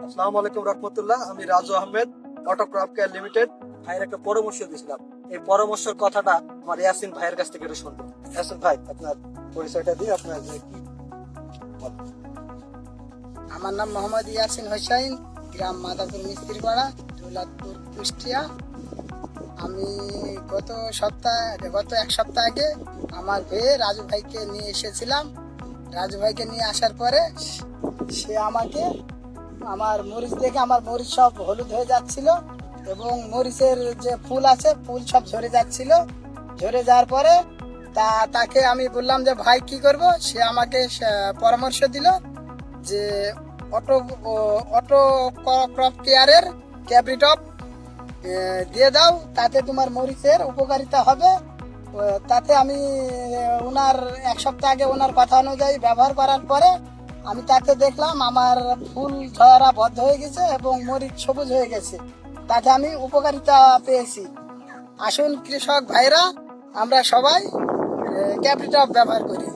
আসসালামু আলাইকুম রহমতুল্লাহ। আমি রাজু আহমেদ, অটোক্রাফট কেয়ার লিমিটেড ভাইয়ের একটা পরামর্শ দিয়েছিলাম। এই পরামর্শের কথাটা আমার ইয়াসিন ভাইয়ের কাছ থেকে একটু শুনবো। ইয়াসিন ভাই, আপনার পরিচয়টা দিয়ে আপনার যে কি বলেন। আমার নাম মোহাম্মদ ইয়াসিন হোসাইন, গ্রাম মাদাপুর মিস্ত্রিপাড়া, দৌলতপুর, কুষ্টিয়া। আমি গত এক সপ্তাহ আগে আমার ভাইয়ে রাজু ভাইকে নিয়ে এসেছিলাম। রাজু ভাইকে নিয়ে আসার পরে সে আমাকে আমার মরিচ দেখে আমার মরিচ সব হলুদ হয়ে যাচ্ছিল এবং মরিচের যে ফুল আছে ফুল সব ঝরে যাচ্ছিল। ঝরে যাওয়ার পরে তাকে আমি বললাম যে ভাই কি করব। সে আমাকে পরামর্শ দিল যে অটো ক্রপ কেয়ারের ক্যাপ্রিটপ দিয়ে দাও, তাতে তোমার মরিচের উপকারিতা হবে। তাতে আমি ওনার এক সপ্তাহ আগে ওনার কথা অনুযায়ী ব্যবহার করার পরে আমি তাতে দেখলাম আমার ফুল ঝরা বদ্ধ হয়ে গেছে এবং মরিচ সবুজ হয়ে গেছে। তাতে আমি উপকারিতা পেয়েছি। আসুন কৃষক ভাইরা, আমরা সবাই ক্যাপ্রিটপ ব্যবহার করি।